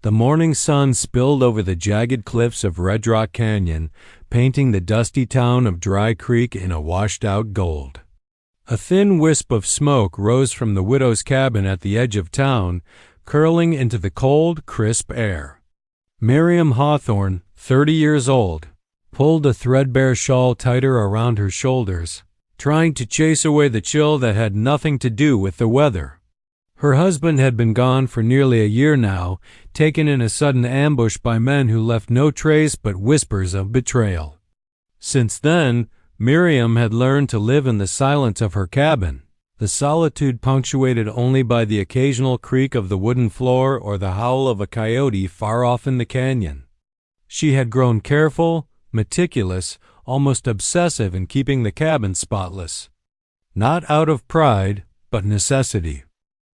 The morning sun spilled over the jagged cliffs of Red Rock Canyon, painting the dusty town of Dry Creek in a washed-out gold. A thin wisp of smoke rose from the widow's cabin at the edge of town, curling into the cold, crisp air. Miriam Hawthorne, 30 years old, pulled a threadbare shawl tighter around her shoulders, trying to chase away the chill that had nothing to do with the weather. Her husband had been gone for nearly a year now, taken in a sudden ambush by men who left no trace but whispers of betrayal. Since then, Miriam had learned to live in the silence of her cabin, the solitude punctuated only by the occasional creak of the wooden floor or the howl of a coyote far off in the canyon. She had grown careful, meticulous, almost obsessive in keeping the cabin spotless. Not out of pride, but necessity.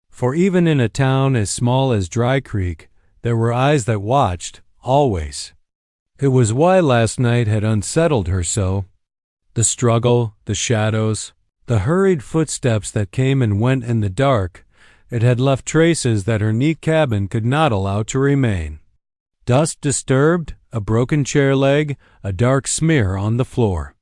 For even in a town as small as Dry Creek, there were eyes that watched, always. It was why last night had unsettled her so. The struggle, the shadows, the hurried footsteps that came and went in the dark, it had left traces that her neat cabin could not allow to remain. Dust disturbed, a broken chair leg, a dark smear on the floor.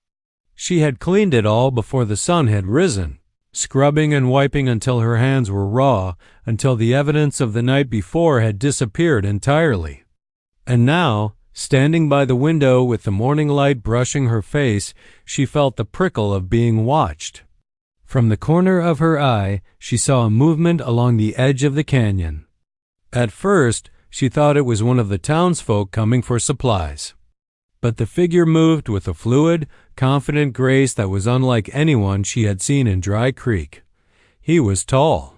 She had cleaned it all before the sun had risen, scrubbing and wiping until her hands were raw, until the evidence of the night before had disappeared entirely. And now, standing by the window with the morning light brushing her face, she felt the prickle of being watched. From the corner of her eye, she saw a movement along the edge of the canyon. At first, she thought it was one of the townsfolk coming for supplies. But the figure moved with a fluid, confident grace that was unlike anyone she had seen in Dry Creek. He was tall,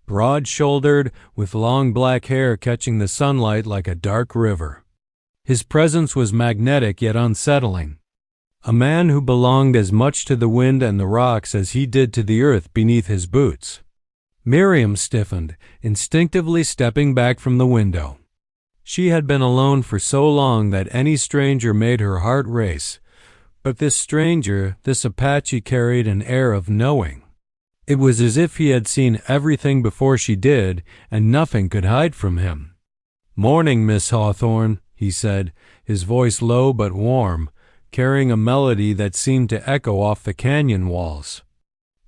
broad-shouldered, with long black hair catching the sunlight like a dark river. His presence was magnetic yet unsettling. A man who belonged as much to the wind and the rocks as he did to the earth beneath his boots. Miriam stiffened, instinctively stepping back from the window. She had been alone for so long that any stranger made her heart race, but this stranger, this Apache, carried an air of knowing. It was as if he had seen everything before she did, and nothing could hide from him. "Morning, Miss Hawthorne," he said, his voice low but warm, carrying a melody that seemed to echo off the canyon walls.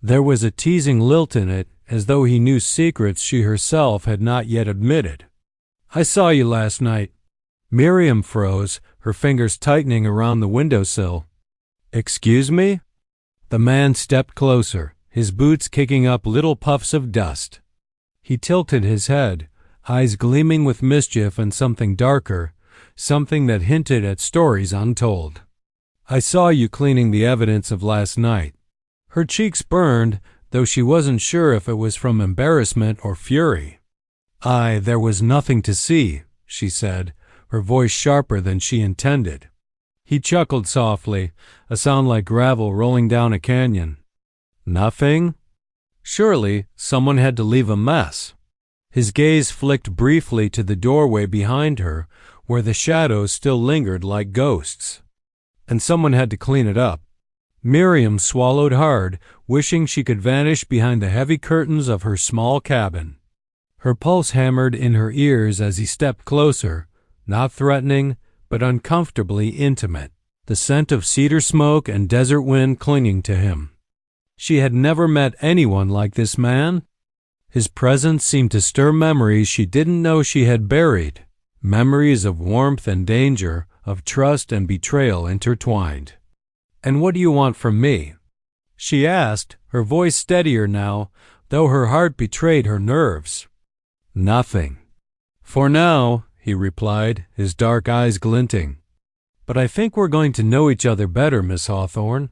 There was a teasing lilt in it, as though he knew secrets she herself had not yet admitted. "I saw you last night." Miriam froze, her fingers tightening around the windowsill. "Excuse me?" The man stepped closer, his boots kicking up little puffs of dust. He tilted his head, eyes gleaming with mischief and something darker, something that hinted at stories untold. "I saw you cleaning the evidence of last night." Her cheeks burned, though she wasn't sure if it was from embarrassment or fury. There was nothing to see," she said, her voice sharper than she intended. He chuckled softly, a sound like gravel rolling down a canyon. "Nothing? Surely someone had to leave a mess." His gaze flicked briefly to the doorway behind her, where the shadows still lingered like ghosts. "And someone had to clean it up." Miriam swallowed hard, wishing she could vanish behind the heavy curtains of her small cabin. Her pulse hammered in her ears as he stepped closer, not threatening, but uncomfortably intimate, the scent of cedar smoke and desert wind clinging to him. She had never met anyone like this man. His presence seemed to stir memories she didn't know she had buried, memories of warmth and danger, of trust and betrayal intertwined. "And what do you want from me?" she asked, her voice steadier now, though her heart betrayed her nerves. "Nothing. For now," he replied, his dark eyes glinting. "But I think we're going to know each other better, Miss Hawthorne.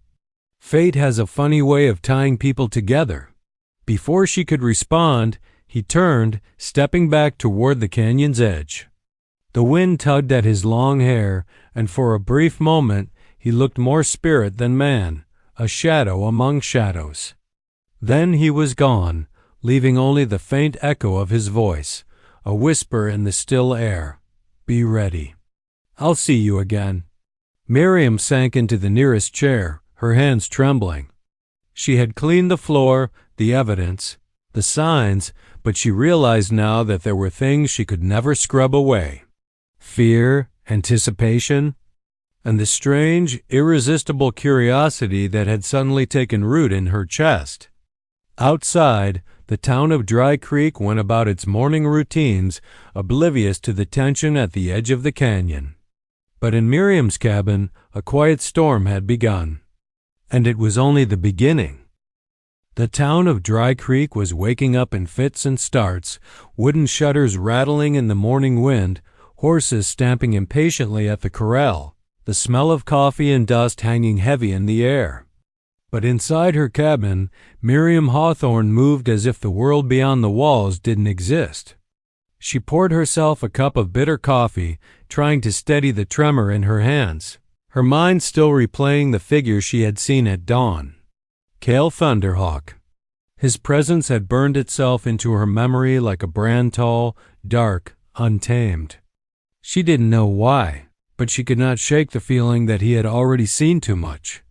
Fate has a funny way of tying people together." Before she could respond, he turned, stepping back toward the canyon's edge. The wind tugged at his long hair, and for a brief moment he looked more spirit than man, a shadow among shadows. Then he was gone, leaving only the faint echo of his voice, a whisper in the still air. "Be ready. I'll see you again." Miriam sank into the nearest chair, her hands trembling. She had cleaned the floor, the evidence, the signs, but she realized now that there were things she could never scrub away. Fear, anticipation, and the strange, irresistible curiosity that had suddenly taken root in her chest. Outside, the town of Dry Creek went about its morning routines, oblivious to the tension at the edge of the canyon. But in Miriam's cabin, a quiet storm had begun. And it was only the beginning. The town of Dry Creek was waking up in fits and starts, wooden shutters rattling in the morning wind, horses stamping impatiently at the corral, the smell of coffee and dust hanging heavy in the air. But inside her cabin, Miriam Hawthorne moved as if the world beyond the walls didn't exist. She poured herself a cup of bitter coffee, trying to steady the tremor in her hands, her mind still replaying the figure she had seen at dawn. Kael Thunderhawk. His presence had burned itself into her memory like a brand tall, dark, untamed. She didn't know why, but she could not shake the feeling that he had already seen too much.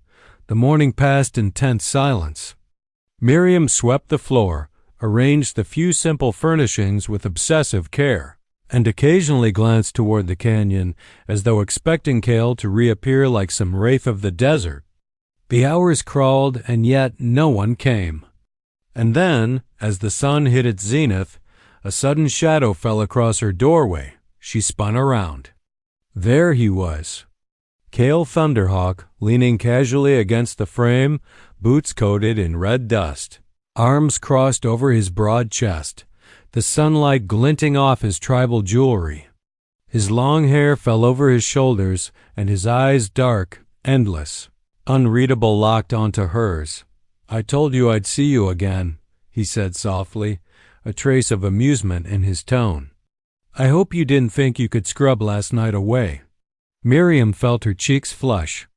The morning passed in tense silence. Miriam swept the floor, arranged the few simple furnishings with obsessive care, and occasionally glanced toward the canyon as though expecting Kael to reappear like some wraith of the desert. The hours crawled, and yet no one came. And then, as the sun hit its zenith, a sudden shadow fell across her doorway. She spun around. There he was, Kael Thunderhawk, leaning casually against the frame, boots coated in red dust, arms crossed over his broad chest, the sunlight glinting off his tribal jewelry. His long hair fell over his shoulders, and his eyes dark, endless, unreadable, locked onto hers. "I told you I'd see you again," he said softly, a trace of amusement in his tone. "I hope you didn't think you could scrub last night away." Miriam felt her cheeks flush.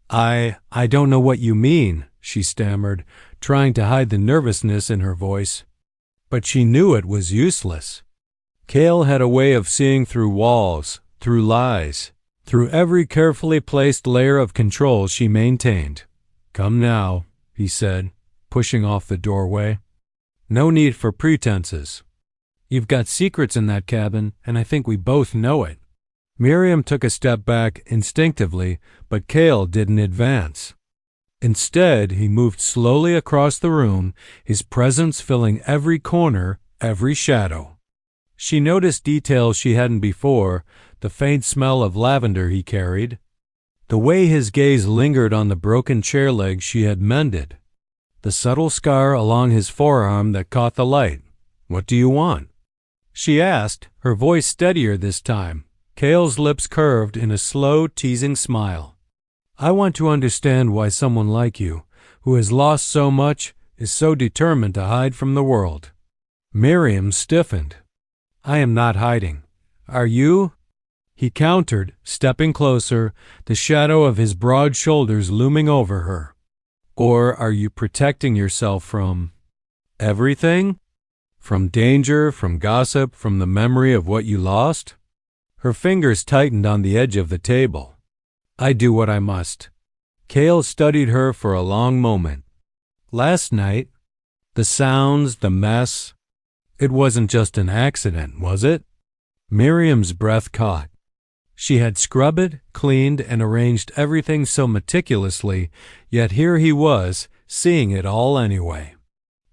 I don't know what you mean," she stammered, trying to hide the nervousness in her voice. But she knew it was useless. Kael had a way of seeing through walls, through lies, through every carefully placed layer of control she maintained. "Come now," he said, pushing off the doorway. "No need for pretenses. You've got secrets in that cabin, and I think we both know it." Miriam took a step back instinctively, but Kael didn't advance. Instead, he moved slowly across the room, his presence filling every corner, every shadow. She noticed details she hadn't before, the faint smell of lavender he carried, the way his gaze lingered on the broken chair leg she had mended, the subtle scar along his forearm that caught the light. "What do you want?" she asked, her voice steadier this time. Kael's lips curved in a slow, teasing smile. "I want to understand why someone like you, who has lost so much, is so determined to hide from the world." Miriam stiffened. "I am not hiding. Are you?" He countered, stepping closer, the shadow of his broad shoulders looming over her. "Or are you protecting yourself from everything? From danger, from gossip, from the memory of what you lost?" Her fingers tightened on the edge of the table. "I do what I must." Kael studied her for a long moment. "Last night, the sounds, the mess, it wasn't just an accident, was it?" Miriam's breath caught. She had scrubbed, cleaned, and arranged everything so meticulously, yet here he was, seeing it all anyway.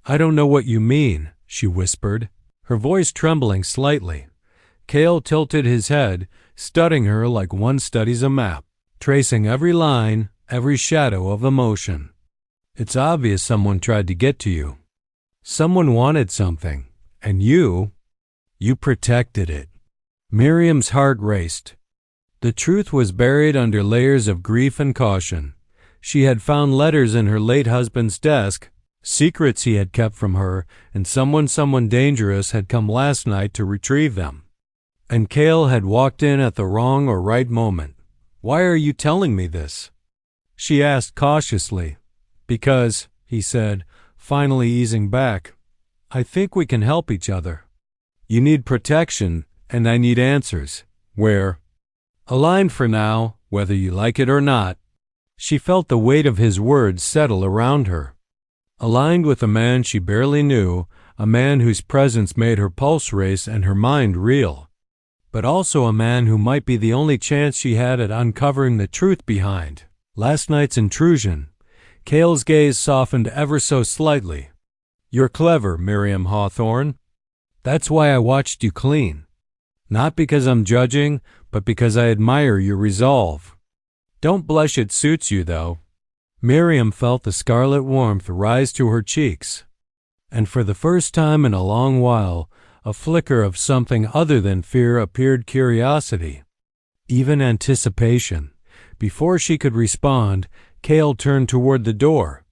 "I don't know what you mean," she whispered, her voice trembling slightly. Kael tilted his head, studying her like one studies a map, tracing every line, every shadow of emotion. "It's obvious someone tried to get to you. Someone wanted something, and you protected it." Miriam's heart raced. The truth was buried under layers of grief and caution. She had found letters in her late husband's desk, secrets he had kept from her, and someone dangerous had come last night to retrieve them. And Kael had walked in at the wrong or right moment. "Why are you telling me this?" she asked cautiously. "Because," he said, finally easing back, "I think we can help each other. You need protection, and I need answers. Where? Aligned for now, whether you like it or not." She felt the weight of his words settle around her. Aligned with a man she barely knew, a man whose presence made her pulse race and her mind reel, but also a man who might be the only chance she had at uncovering the truth behind last night's intrusion. Kael's gaze softened ever so slightly. "You're clever, Miriam Hawthorne. That's why I watched you clean. Not because I'm judging, but because I admire your resolve. Don't blush, it suits you, though." Miriam felt the scarlet warmth rise to her cheeks, and for the first time in a long while, a flicker of something other than fear appeared: curiosity, even anticipation. Before she could respond, Kael turned toward the door,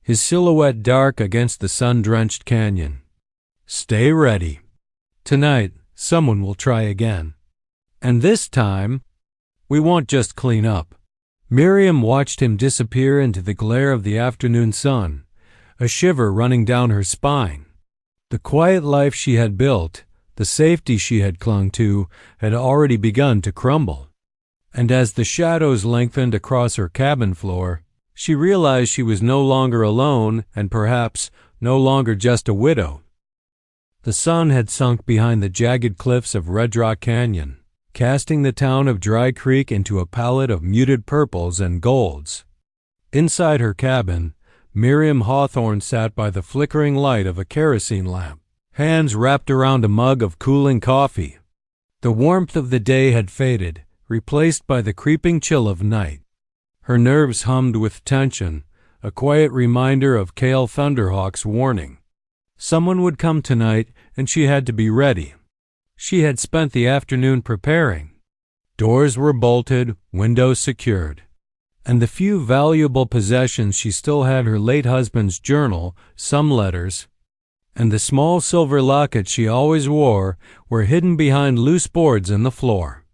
his silhouette dark against the sun-drenched canyon. "Stay ready. Tonight, someone will try again. And this time, we won't just clean up." Miriam watched him disappear into the glare of the afternoon sun, a shiver running down her spine. The quiet life she had built, the safety she had clung to, had already begun to crumble. And as the shadows lengthened across her cabin floor, she realized she was no longer alone and perhaps no longer just a widow. The sun had sunk behind the jagged cliffs of Red Rock Canyon, casting the town of Dry Creek into a palette of muted purples and golds. Inside her cabin, Miriam Hawthorne sat by the flickering light of a kerosene lamp, hands wrapped around a mug of cooling coffee. The warmth of the day had faded, replaced by the creeping chill of night. Her nerves hummed with tension, a quiet reminder of Kael Thunderhawk's warning. Someone would come tonight, and she had to be ready. She had spent the afternoon preparing. Doors were bolted, windows secured, and the few valuable possessions she still had, her late husband's journal, some letters, and the small silver locket she always wore, were hidden behind loose boards in the floor.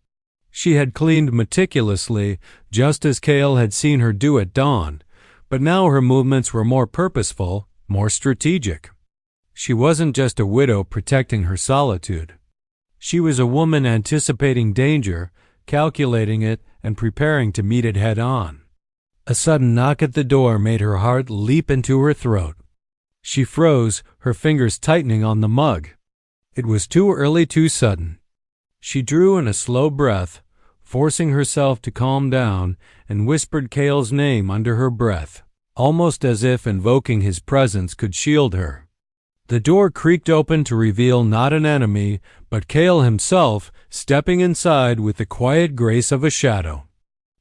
She had cleaned meticulously, just as Kael had seen her do at dawn, but now her movements were more purposeful, more strategic. She wasn't just a widow protecting her solitude. She was a woman anticipating danger, calculating it, and preparing to meet it head-on. A sudden knock at the door made her heart leap into her throat. She froze, her fingers tightening on the mug. It was too early, too sudden. She drew in a slow breath, forcing herself to calm down, and whispered Kael's name under her breath, almost as if invoking his presence could shield her. The door creaked open to reveal not an enemy, but Kael himself, stepping inside with the quiet grace of a shadow.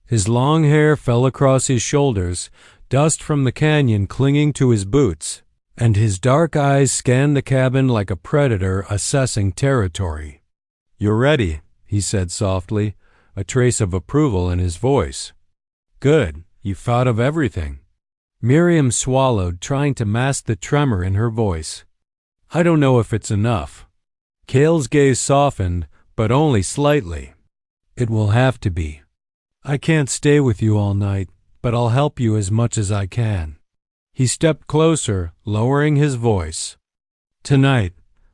His long hair fell across his shoulders, dust from the canyon clinging to his boots, and his dark eyes scanned the cabin like a predator assessing territory. "You're ready," he said softly, a trace of approval in his voice. "Good, you've thought of everything." Miriam swallowed, trying to mask the tremor in her voice. "I don't know if it's enough." Kael's gaze softened, but only slightly. "It will have to be. I can't stay with you all night, but I'll help you as much as I can." He stepped closer, lowering his voice. "Tonight,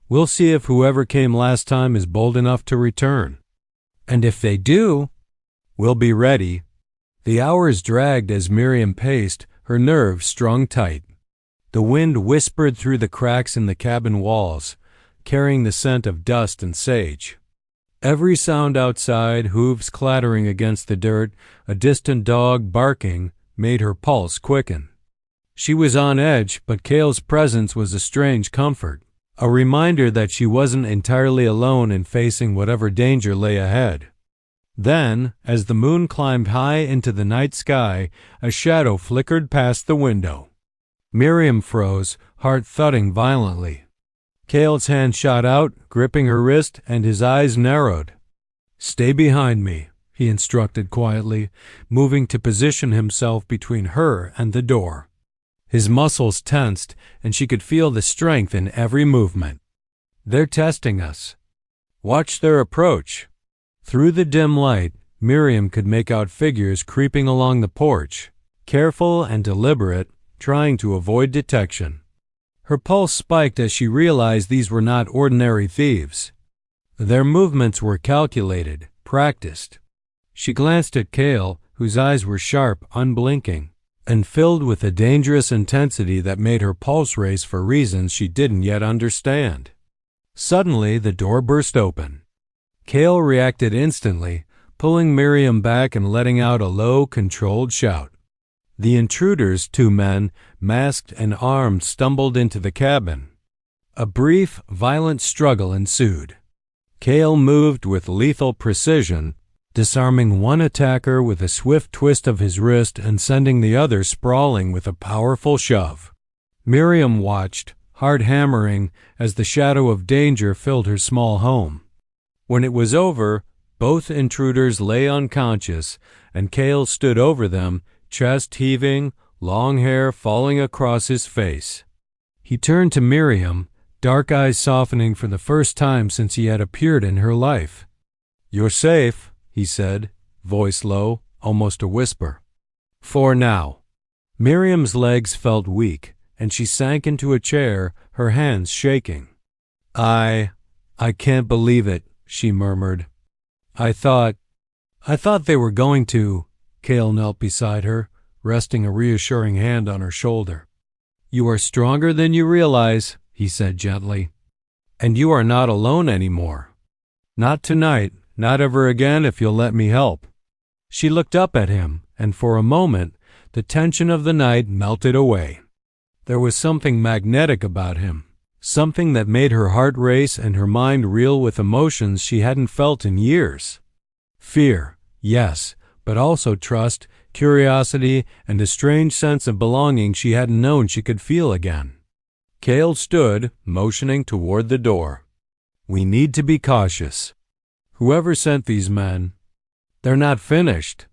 we'll see if whoever came last time is bold enough to return. And if they do, we'll be ready." The hours dragged as Miriam paced, her nerves strung tight. The wind whispered through the cracks in the cabin walls, carrying the scent of dust and sage. Every sound outside, hooves clattering against the dirt, a distant dog barking, made her pulse quicken. She was on edge, but Kael's presence was a strange comfort, a reminder that she wasn't entirely alone in facing whatever danger lay ahead. Then, as the moon climbed high into the night sky, a shadow flickered past the window. Miriam froze, heart thudding violently. Kael's hand shot out, gripping her wrist, and his eyes narrowed. "Stay behind me," he instructed quietly, moving to position himself between her and the door. His muscles tensed, and she could feel the strength in every movement. "They're testing us. Watch their approach." Through the dim light, Miriam could make out figures creeping along the porch, careful and deliberate, trying to avoid detection. Her pulse spiked as she realized these were not ordinary thieves. Their movements were calculated, practiced. She glanced at Kael, whose eyes were sharp, unblinking. and filled with a dangerous intensity that made her pulse race for reasons she didn't yet understand. Suddenly, the door burst open. Kael reacted instantly, pulling Miriam back and letting out a low, controlled shout. The intruders, 2 men, masked and armed, stumbled into the cabin. A brief, violent struggle ensued. Kael moved with lethal precision, disarming one attacker with a swift twist of his wrist and sending the other sprawling with a powerful shove. Miriam watched, heart hammering, as the shadow of danger filled her small home. When it was over, both intruders lay unconscious, and Kael stood over them, chest heaving, long hair falling across his face. He turned to Miriam, dark eyes softening for the first time since he had appeared in her life. "You're safe," he said, voice low, almost a whisper. "For now." Miriam's legs felt weak, and she sank into a chair, her hands shaking. I can't believe it," she murmured. I thought they were going to." Kael knelt beside her, resting a reassuring hand on her shoulder. "You are stronger than you realize," he said gently. "And you are not alone anymore. Not tonight, not ever again if you'll let me help." She looked up at him, and for a moment, the tension of the night melted away. There was something magnetic about him, something that made her heart race and her mind reel with emotions she hadn't felt in years. Fear, yes, but also trust, curiosity, and a strange sense of belonging she hadn't known she could feel again. Kael stood, motioning toward the door. "We need to be cautious. Whoever sent these men, they're not finished,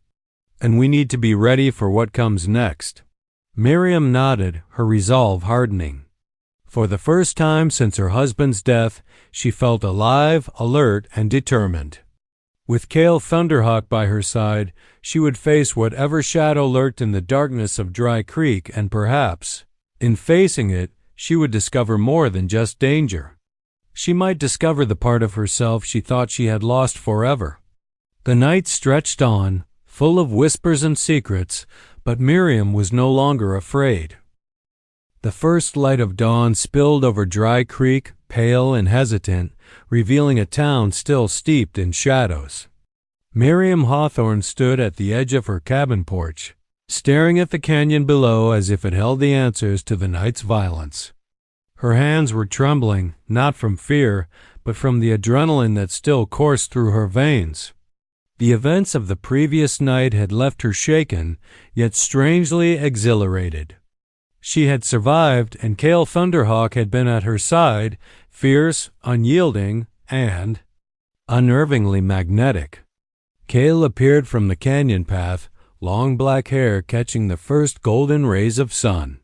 and we need to be ready for what comes next." Miriam nodded, her resolve hardening. For the first time since her husband's death, she felt alive, alert, and determined. With Kael Thunderhawk by her side, she would face whatever shadow lurked in the darkness of Dry Creek, and perhaps, in facing it, she would discover more than just danger. She might discover the part of herself she thought she had lost forever. The night stretched on, full of whispers and secrets, but Miriam was no longer afraid. The first light of dawn spilled over Dry Creek, pale and hesitant, revealing a town still steeped in shadows. Miriam Hawthorne stood at the edge of her cabin porch, staring at the canyon below as if it held the answers to the night's violence. Her hands were trembling, not from fear, but from the adrenaline that still coursed through her veins. The events of the previous night had left her shaken, yet strangely exhilarated. She had survived, and Kael Thunderhawk had been at her side, fierce, unyielding, and unnervingly magnetic. Kael appeared from the canyon path, long black hair catching the first golden rays of sun.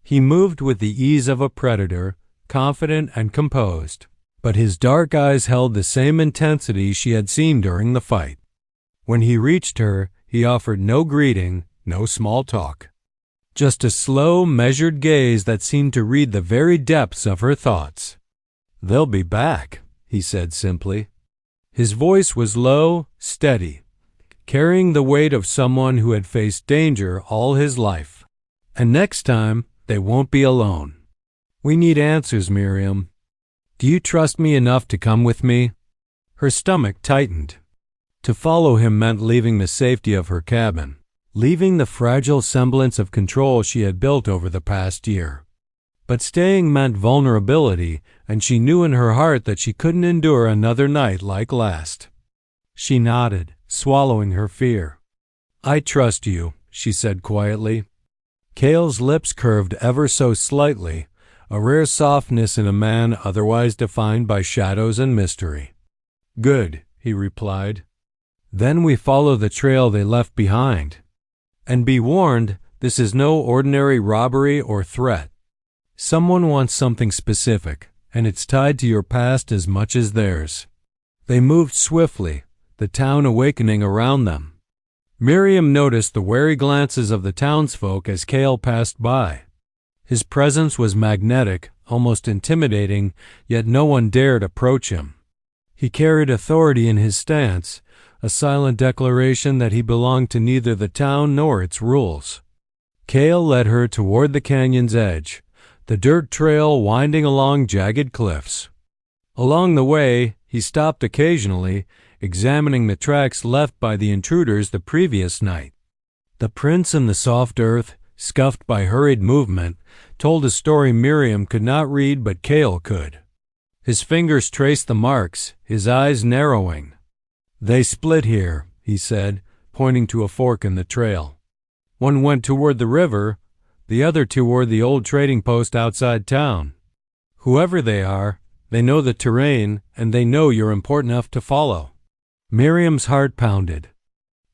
He moved with the ease of a predator, confident and composed, but his dark eyes held the same intensity she had seen during the fight. When he reached her, he offered no greeting, no small talk. Just a slow, measured gaze that seemed to read the very depths of her thoughts. "They'll be back," he said simply. His voice was low, steady, carrying the weight of someone who had faced danger all his life. "And next time, they won't be alone. We need answers, Miriam. Do you trust me enough to come with me?" Her stomach tightened. To follow him meant leaving the safety of her cabin, leaving the fragile semblance of control she had built over the past year. But staying meant vulnerability, and she knew in her heart that she couldn't endure another night like last. She nodded, swallowing her fear. "I trust you," she said quietly. Kael's lips curved ever so slightly, a rare softness in a man otherwise defined by shadows and mystery. "Good," he replied. "Then we follow the trail they left behind. And be warned, this is no ordinary robbery or threat. Someone wants something specific, and it's tied to your past as much as theirs." They moved swiftly, the town awakening around them. Miriam noticed the wary glances of the townsfolk as Kael passed by. His presence was magnetic, almost intimidating, yet no one dared approach him. He carried authority in his stance, a silent declaration that he belonged to neither the town nor its rules. Kael led her toward the canyon's edge, the dirt trail winding along jagged cliffs. Along the way, he stopped occasionally, examining the tracks left by the intruders the previous night. The prints in the soft earth, scuffed by hurried movement, told a story Miriam could not read but Kael could. His fingers traced the marks, his eyes narrowing. "They split here," he said, pointing to a fork in the trail. "One went toward the river, the other toward the old trading post outside town. Whoever they are, they know the terrain, and they know you're important enough to follow." Miriam's heart pounded.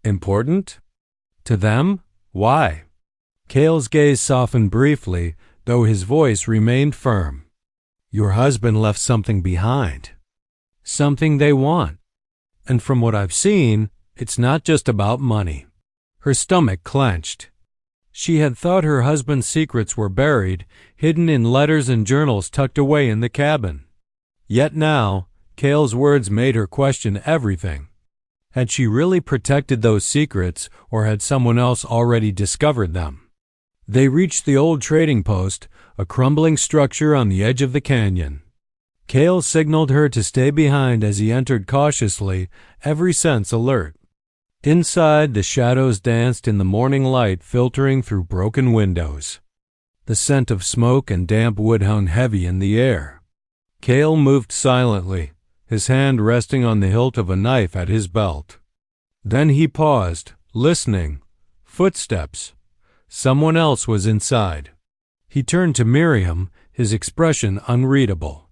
Important? To them? Why? Kael's gaze softened briefly, though his voice remained firm. "Your husband left something behind. Something they want. And from what I've seen, it's not just about money." Her stomach clenched. She had thought her husband's secrets were buried, hidden in letters and journals tucked away in the cabin. Yet now, Kael's words made her question everything. Had she really protected those secrets, or had someone else already discovered them? They reached the old trading post, a crumbling structure on the edge of the canyon. Kael signaled her to stay behind as he entered cautiously, every sense alert. Inside, the shadows danced in the morning light filtering through broken windows. The scent of smoke and damp wood hung heavy in the air. Kael moved silently, his hand resting on the hilt of a knife at his belt. Then he paused, listening. Footsteps. Someone else was inside. He turned to Miriam, his expression unreadable.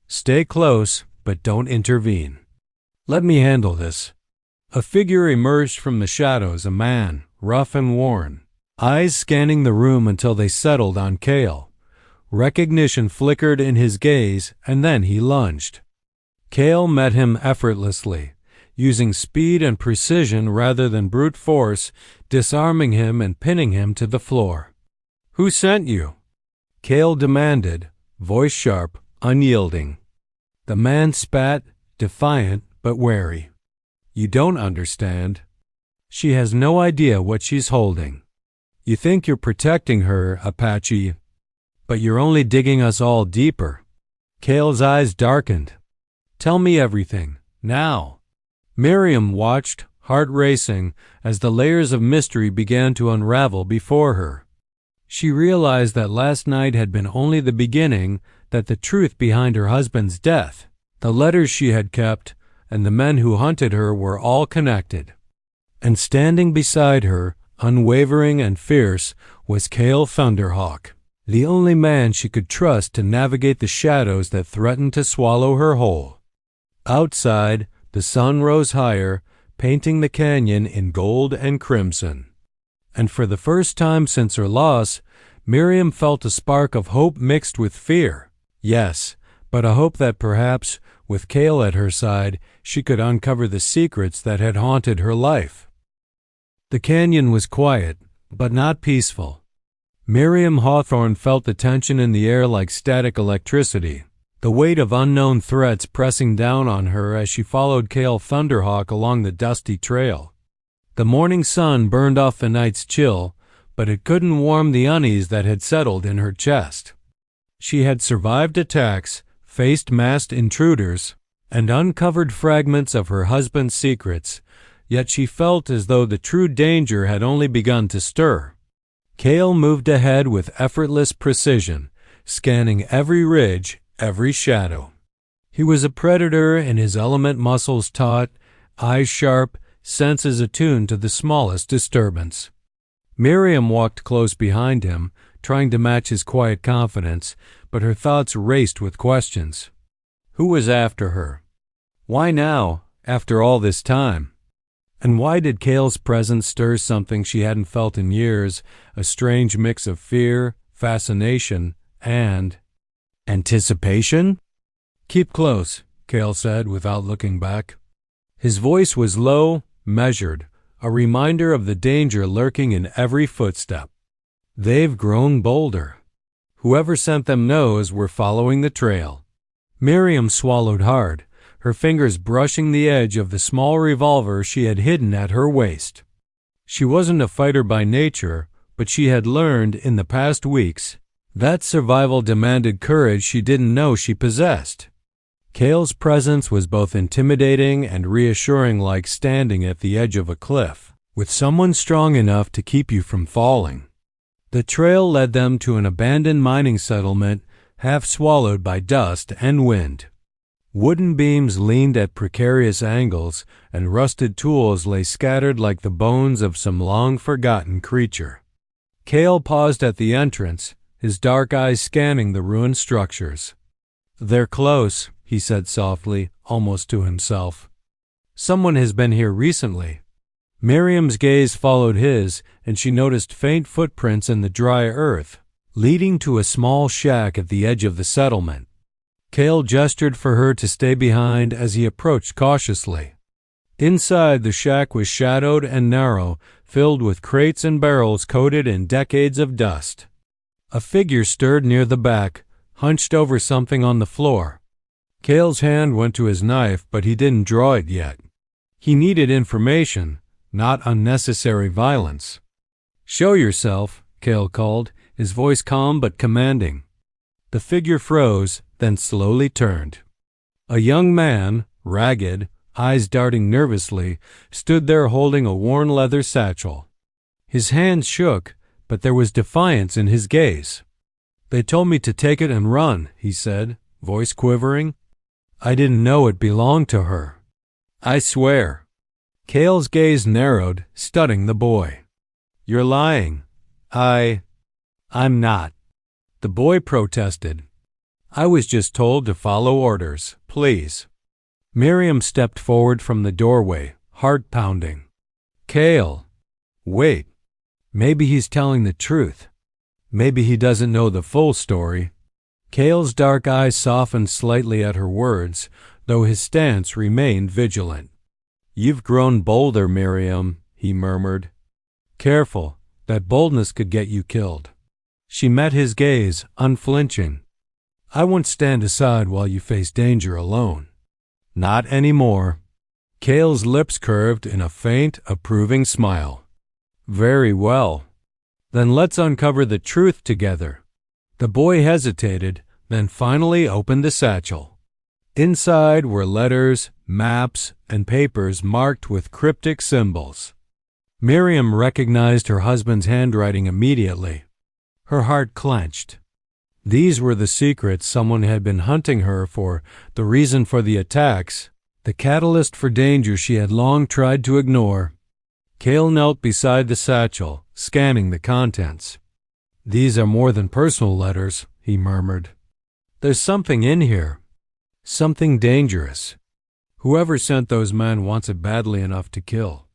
"Stay close, but don't intervene. Let me handle this." A figure emerged from the shadows, a man, rough and worn, eyes scanning the room until they settled on Kael. Recognition flickered in his gaze, and then he lunged. Kael met him effortlessly, using speed and precision rather than brute force, disarming him and pinning him to the floor. "Who sent you?" Kael demanded, voice sharp, unyielding. The man spat, defiant but wary. "You don't understand. She has no idea what she's holding. You think you're protecting her, Apache, but you're only digging us all deeper." Kael's eyes darkened. "Tell me everything, now." Miriam watched, heart racing, as the layers of mystery began to unravel before her. She realized that last night had been only the beginning, that the truth behind her husband's death, the letters she had kept, and the men who hunted her were all connected. And standing beside her, unwavering and fierce, was Kael Thunderhawk, the only man she could trust to navigate the shadows that threatened to swallow her whole. Outside, the sun rose higher, painting the canyon in gold and crimson. And for the first time since her loss, Miriam felt a spark of hope mixed with fear. Yes, but a hope that perhaps, with Kael at her side, she could uncover the secrets that had haunted her life. The canyon was quiet, but not peaceful. Miriam Hawthorne felt the tension in the air like static electricity, the weight of unknown threats pressing down on her as she followed Kael Thunderhawk along the dusty trail. The morning sun burned off the night's chill, but it couldn't warm the unease that had settled in her chest. She had survived attacks, faced masked intruders, and uncovered fragments of her husband's secrets, yet she felt as though the true danger had only begun to stir. Kael moved ahead with effortless precision, scanning every ridge, every shadow. He was a predator in his element, muscles taut, eyes sharp, senses attuned to the smallest disturbance. Miriam walked close behind him, trying to match his quiet confidence, but her thoughts raced with questions. Who was after her? Why now, after all this time? And why did Kael's presence stir something she hadn't felt in years, a strange mix of fear, fascination, and anticipation? "Keep close," Kael said without looking back. His voice was low, measured, a reminder of the danger lurking in every footstep. "They've grown bolder. Whoever sent them knows we're following the trail." Miriam swallowed hard, her fingers brushing the edge of the small revolver she had hidden at her waist. She wasn't a fighter by nature, but she had learned in the past weeks that survival demanded courage she didn't know she possessed. Kael's presence was both intimidating and reassuring, like standing at the edge of a cliff, with someone strong enough to keep you from falling. The trail led them to an abandoned mining settlement, half swallowed by dust and wind. Wooden beams leaned at precarious angles, and rusted tools lay scattered like the bones of some long-forgotten creature. Kael paused at the entrance, his dark eyes scanning the ruined structures. "They're close," he said softly, almost to himself. "Someone has been here recently." Miriam's gaze followed his, and she noticed faint footprints in the dry earth, leading to a small shack at the edge of the settlement. Kael gestured for her to stay behind as he approached cautiously. Inside, the shack was shadowed and narrow, filled with crates and barrels coated in decades of dust. A figure stirred near the back, hunched over something on the floor. Kael's hand went to his knife, but he didn't draw it yet. He needed information, not unnecessary violence. "Show yourself," Kael called, his voice calm but commanding. The figure froze, then slowly turned. A young man, ragged, eyes darting nervously, stood there holding a worn leather satchel. His hands shook, but there was defiance in his gaze. "They told me to take it and run," he said, voice quivering. "I didn't know it belonged to her. I swear." Kael's gaze narrowed, studying the boy. "You're lying." I'm not." The boy protested. "I was just told to follow orders, please." Miriam stepped forward from the doorway, heart pounding. "Kael, wait. Maybe he's telling the truth. Maybe he doesn't know the full story." Kael's dark eyes softened slightly at her words, though his stance remained vigilant. "You've grown bolder, Miriam," he murmured. "Careful, that boldness could get you killed." She met his gaze, unflinching. "I won't stand aside while you face danger alone." "Not anymore." Kael's lips curved in a faint, approving smile. "Very well. Then let's uncover the truth together." The boy hesitated, then finally opened the satchel. Inside were letters, maps, and papers marked with cryptic symbols. Miriam recognized her husband's handwriting immediately. Her heart clenched. These were the secrets someone had been hunting her for, the reason for the attacks, the catalyst for danger she had long tried to ignore. Kael knelt beside the satchel, scanning the contents. "These are more than personal letters," he murmured. "There's something in here. Something dangerous. Whoever sent those men wants it badly enough to kill."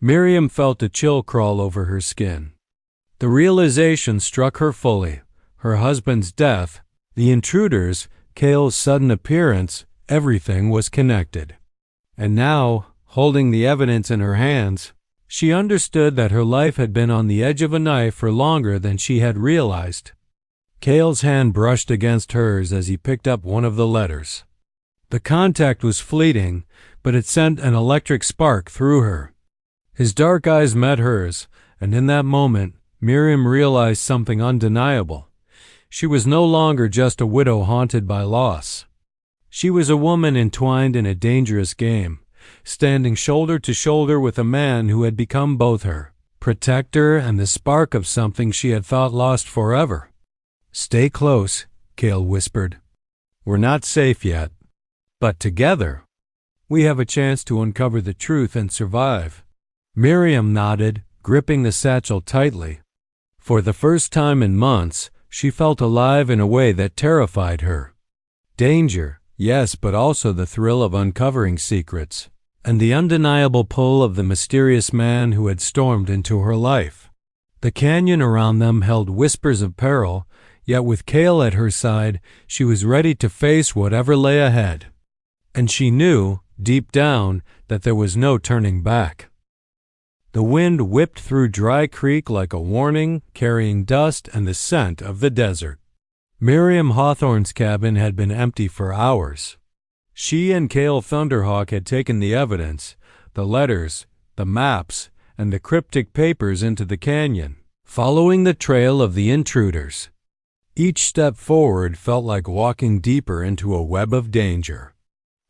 Miriam felt a chill crawl over her skin. The realization struck her fully. Her husband's death, the intruders, Kael's sudden appearance, everything was connected. And now, holding the evidence in her hands, she understood that her life had been on the edge of a knife for longer than she had realized. Kael's hand brushed against hers as he picked up one of the letters. The contact was fleeting, but it sent an electric spark through her. His dark eyes met hers, and in that moment, Miriam realized something undeniable. She was no longer just a widow haunted by loss. She was a woman entwined in a dangerous game, standing shoulder to shoulder with a man who had become both her protector and the spark of something she had thought lost forever. "Stay close," Kael whispered. "We're not safe yet. But together, we have a chance to uncover the truth and survive." Miriam nodded, gripping the satchel tightly. For the first time in months, she felt alive in a way that terrified her. Danger, yes, but also the thrill of uncovering secrets, and the undeniable pull of the mysterious man who had stormed into her life. The canyon around them held whispers of peril, yet with Kael at her side, she was ready to face whatever lay ahead. And she knew, deep down, that there was no turning back. The wind whipped through Dry Creek like a warning, carrying dust and the scent of the desert. Miriam Hawthorne's cabin had been empty for hours. She and Kael Thunderhawk had taken the evidence, the letters, the maps, and the cryptic papers into the canyon, following the trail of the intruders. Each step forward felt like walking deeper into a web of danger.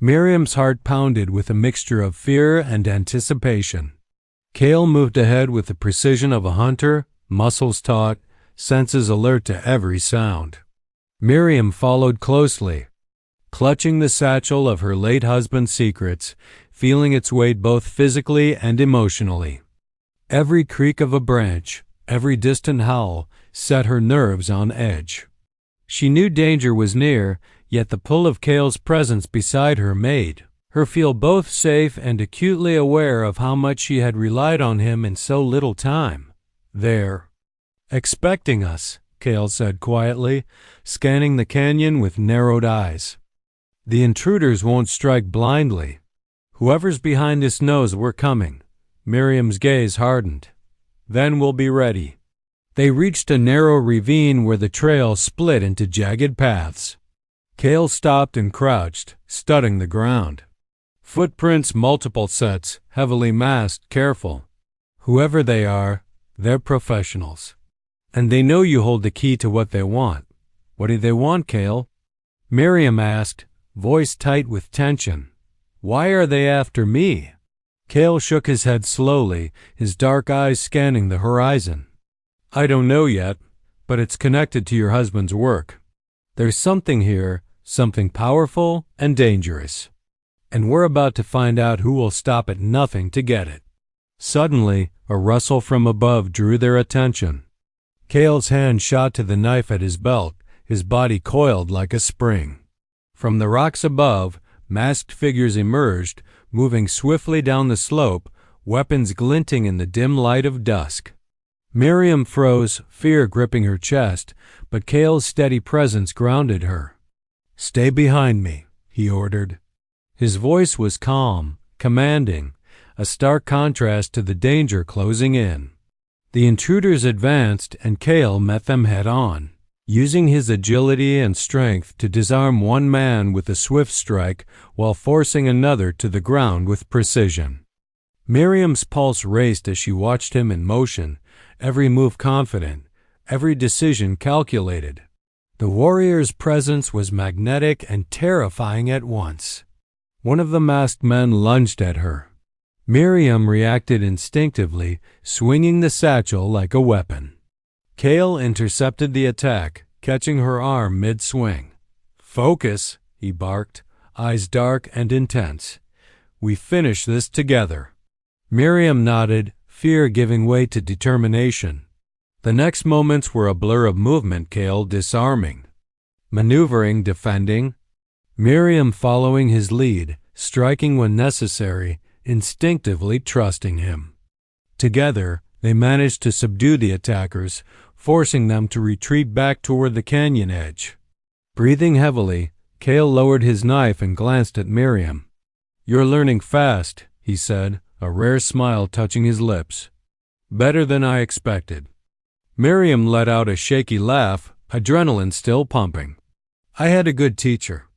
Miriam's heart pounded with a mixture of fear and anticipation. Kael moved ahead with the precision of a hunter, muscles taut, senses alert to every sound. Miriam followed closely, clutching the satchel of her late husband's secrets, feeling its weight both physically and emotionally. Every creak of a branch, every distant howl, set her nerves on edge. She knew danger was near, yet the pull of Kael's presence beside her made her feel both safe and acutely aware of how much she had relied on him in so little time. "They're expecting us," Kael said quietly, scanning the canyon with narrowed eyes. "The intruders won't strike blindly. Whoever's behind us knows we're coming." Miriam's gaze hardened. "Then we'll be ready." They reached a narrow ravine where the trail split into jagged paths. Kael stopped and crouched, studying the ground. Footprints, multiple sets, heavily masked, careful. Whoever they are, they're professionals. And they know you hold the key to what they want. "What do they want, Kael?" Miriam asked, voice tight with tension. "Why are they after me?" Kael shook his head slowly, his dark eyes scanning the horizon. "I don't know yet, but it's connected to your husband's work. There's something here, something powerful and dangerous. And we're about to find out who will stop at nothing to get it." Suddenly, a rustle from above drew their attention. Kael's hand shot to the knife at his belt, his body coiled like a spring. From the rocks above, masked figures emerged, moving swiftly down the slope, weapons glinting in the dim light of dusk. Miriam froze, fear gripping her chest, but Kael's steady presence grounded her. "Stay behind me," he ordered. His voice was calm, commanding, a stark contrast to the danger closing in. The intruders advanced, and Kael met them head-on, using his agility and strength to disarm one man with a swift strike while forcing another to the ground with precision. Miriam's pulse raced as she watched him in motion, every move confident, every decision calculated. The warrior's presence was magnetic and terrifying at once. One of the masked men lunged at her. Miriam reacted instinctively, swinging the satchel like a weapon. Kael intercepted the attack, catching her arm mid-swing. "Focus," he barked, eyes dark and intense. "We finish this together." Miriam nodded, fear giving way to determination. The next moments were a blur of movement, Kael disarming, maneuvering, defending. Miriam following his lead, striking when necessary, instinctively trusting him. Together, they managed to subdue the attackers, forcing them to retreat back toward the canyon edge. Breathing heavily, Kael lowered his knife and glanced at Miriam. "You're learning fast," he said, a rare smile touching his lips. "Better than I expected." Miriam let out a shaky laugh, adrenaline still pumping. "I had a good teacher."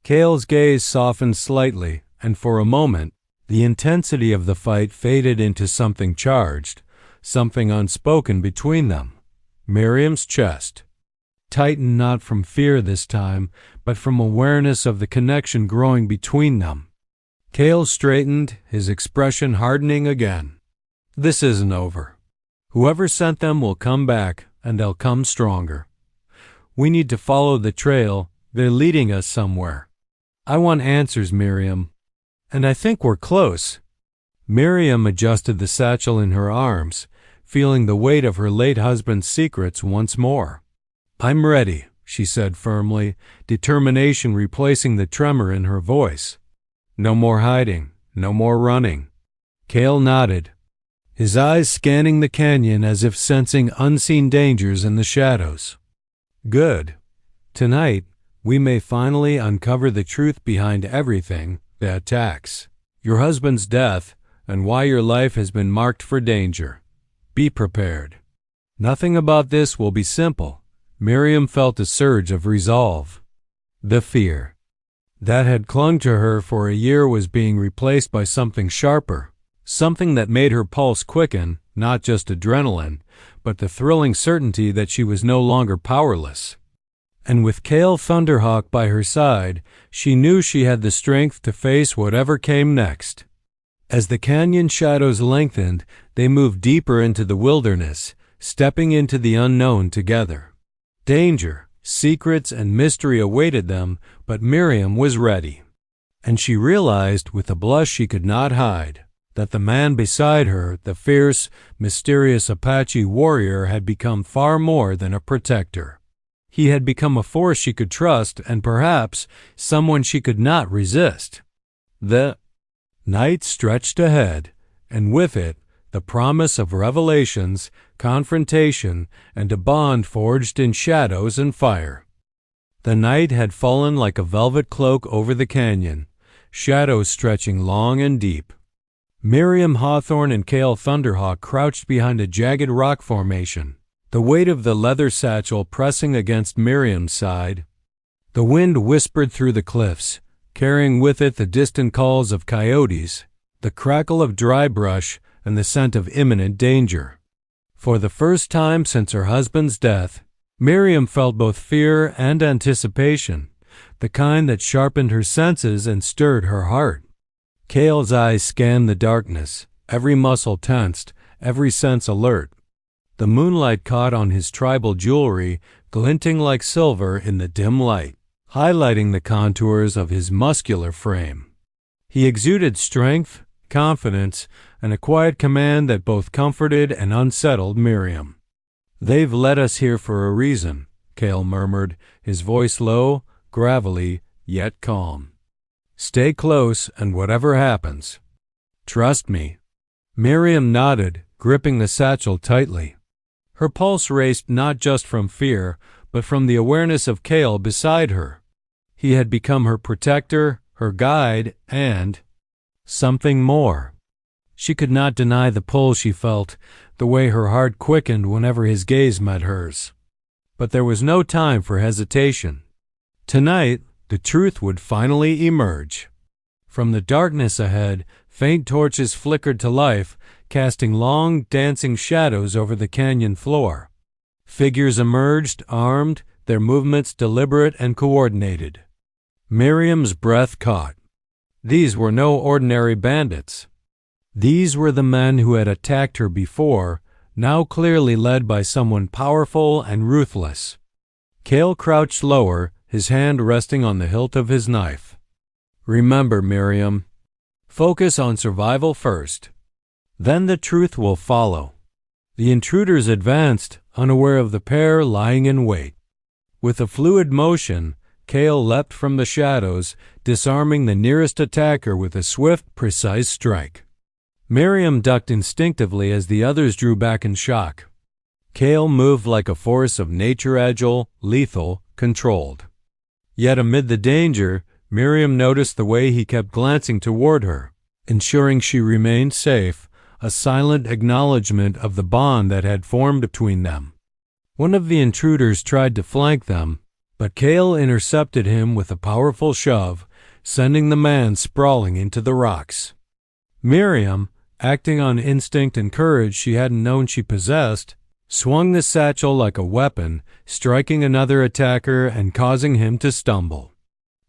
Kael's gaze softened slightly, and for a moment, the intensity of the fight faded into something charged, something unspoken between them. Miriam's chest tightened not from fear this time, but from awareness of the connection growing between them. Kael straightened, his expression hardening again. "This isn't over. Whoever sent them will come back, and they'll come stronger. We need to follow the trail. They're leading us somewhere. I want answers, Miriam. And I think we're close." Miriam adjusted the satchel in her arms, feeling the weight of her late husband's secrets once more. "I'm ready," she said firmly, determination replacing the tremor in her voice. "No more hiding, no more running." Kael nodded, his eyes scanning the canyon as if sensing unseen dangers in the shadows. "Good. Tonight, we may finally uncover the truth behind everything, the attacks, your husband's death, and why your life has been marked for danger. Be prepared. Nothing about this will be simple." Miriam felt a surge of resolve. The fear that had clung to her for a year was being replaced by something sharper, something that made her pulse quicken, not just adrenaline, but the thrilling certainty that she was no longer powerless. And with Kael Thunderhawk by her side, she knew she had the strength to face whatever came next. As the canyon shadows lengthened, they moved deeper into the wilderness, stepping into the unknown together. Danger, secrets, and mystery awaited them, but Miriam was ready. And she realized, with a blush she could not hide, that the man beside her, the fierce, mysterious Apache warrior, had become far more than a protector. He had become a force she could trust and perhaps someone she could not resist. The night stretched ahead, and with it, the promise of revelations, confrontation, and a bond forged in shadows and fire. The night had fallen like a velvet cloak over the canyon, shadows stretching long and deep. Miriam Hawthorne and Kael Thunderhawk crouched behind a jagged rock formation, the weight of the leather satchel pressing against Miriam's side. The wind whispered through the cliffs, carrying with it the distant calls of coyotes, the crackle of dry brush, and the scent of imminent danger. For the first time since her husband's death, Miriam felt both fear and anticipation, the kind that sharpened her senses and stirred her heart. Kael's eyes scanned the darkness, every muscle tensed, every sense alert. The moonlight caught on his tribal jewelry, glinting like silver in the dim light, highlighting the contours of his muscular frame. He exuded strength, confidence, and a quiet command that both comforted and unsettled Miriam. "They've led us here for a reason," Kael murmured, his voice low, gravelly, yet calm. "Stay close, and whatever happens, trust me." Miriam nodded, gripping the satchel tightly. Her pulse raced not just from fear, but from the awareness of Kael beside her. He had become her protector, her guide, and something more. She could not deny the pull she felt, the way her heart quickened whenever his gaze met hers. But there was no time for hesitation. Tonight, the truth would finally emerge. From the darkness ahead, faint torches flickered to life, casting long, dancing shadows over the canyon floor. Figures emerged, armed, their movements deliberate and coordinated. Miriam's breath caught. These were no ordinary bandits. These were the men who had attacked her before, now clearly led by someone powerful and ruthless. Kael crouched lower, his hand resting on the hilt of his knife. "Remember, Miriam, focus on survival first. Then the truth will follow." The intruders advanced, unaware of the pair lying in wait. With a fluid motion, Kael leapt from the shadows, disarming the nearest attacker with a swift, precise strike. Miriam ducked instinctively as the others drew back in shock. Kael moved like a force of nature, agile, lethal, controlled. Yet amid the danger, Miriam noticed the way he kept glancing toward her, ensuring she remained safe, a silent acknowledgement of the bond that had formed between them. One of the intruders tried to flank them, but Kael intercepted him with a powerful shove, sending the man sprawling into the rocks. Miriam, acting on instinct and courage she hadn't known she possessed, swung the satchel like a weapon, striking another attacker and causing him to stumble.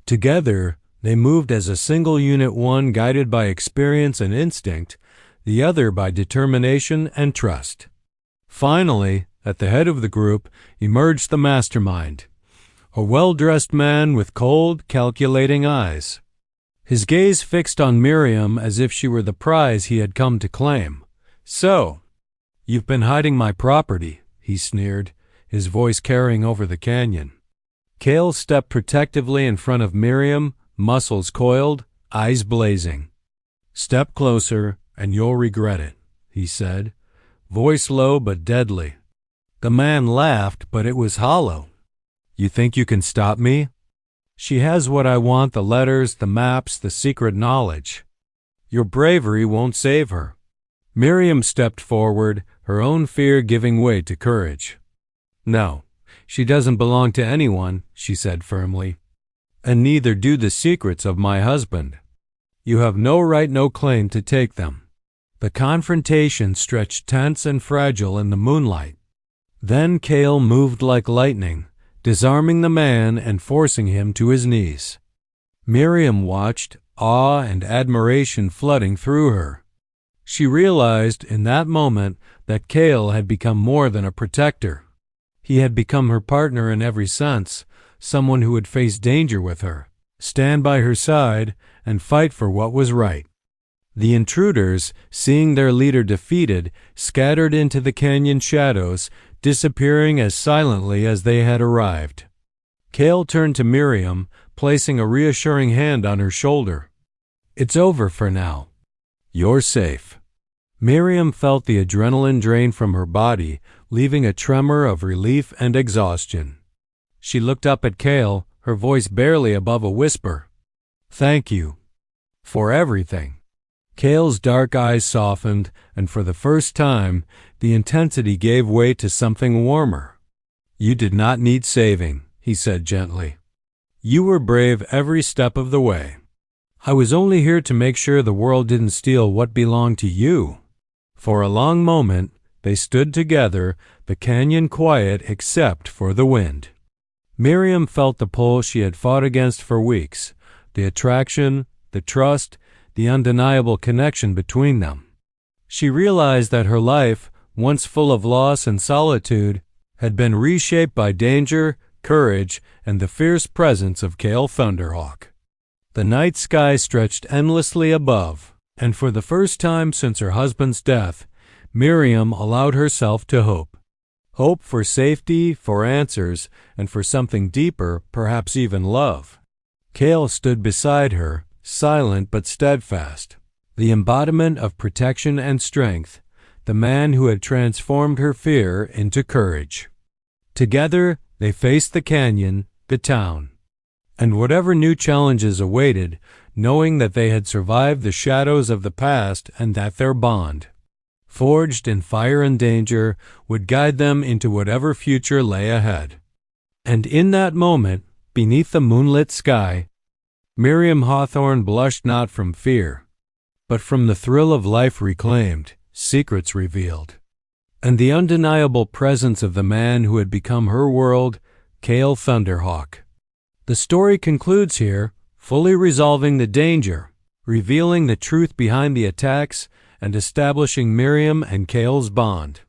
Together, they moved as a single unit, one guided by experience and instinct, the other by determination and trust. Finally, at the head of the group, emerged the mastermind, a well-dressed man with cold, calculating eyes. His gaze fixed on Miriam as if she were the prize he had come to claim. "So, you've been hiding my property," he sneered, his voice carrying over the canyon. Kael stepped protectively in front of Miriam, muscles coiled, eyes blazing. "Step closer, and you'll regret it," he said, voice low but deadly. The man laughed, but it was hollow. "You think you can stop me? She has what I want, the letters, the maps, the secret knowledge. Your bravery won't save her." Miriam stepped forward, her own fear giving way to courage. "No, she doesn't belong to anyone," she said firmly. "And neither do the secrets of my husband. You have no right, no claim to take them." The confrontation stretched tense and fragile in the moonlight. Then Kael moved like lightning, disarming the man and forcing him to his knees. Miriam watched, awe and admiration flooding through her. She realized in that moment that Kael had become more than a protector. He had become her partner in every sense, someone who would face danger with her, stand by her side, and fight for what was right. The intruders, seeing their leader defeated, scattered into the canyon shadows, disappearing as silently as they had arrived. Kael turned to Miriam, placing a reassuring hand on her shoulder. "It's over for now. You're safe." Miriam felt the adrenaline drain from her body, leaving a tremor of relief and exhaustion. She looked up at Kael, her voice barely above a whisper. "Thank you. For everything." Kael's dark eyes softened, and for the first time, the intensity gave way to something warmer. "You did not need saving," he said gently. "You were brave every step of the way. I was only here to make sure the world didn't steal what belonged to you." For a long moment, they stood together, the canyon quiet except for the wind. Miriam felt the pull she had fought against for weeks, the attraction, the trust, the undeniable connection between them. She realized that her life, once full of loss and solitude, had been reshaped by danger, courage, and the fierce presence of Kael Thunderhawk. The night sky stretched endlessly above, and for the first time since her husband's death, Miriam allowed herself to hope. Hope for safety, for answers, and for something deeper, perhaps even love. Kael stood beside her, silent but steadfast, the embodiment of protection and strength, the man who had transformed her fear into courage. Together, they faced the canyon, the town, and whatever new challenges awaited, knowing that they had survived the shadows of the past and that their bond, forged in fire and danger, would guide them into whatever future lay ahead. And in that moment, beneath the moonlit sky, Miriam Hawthorne blushed not from fear, but from the thrill of life reclaimed, secrets revealed, and the undeniable presence of the man who had become her world, Kael Thunderhawk. The story concludes here, fully resolving the danger, revealing the truth behind the attacks, and establishing Miriam and Kael's bond.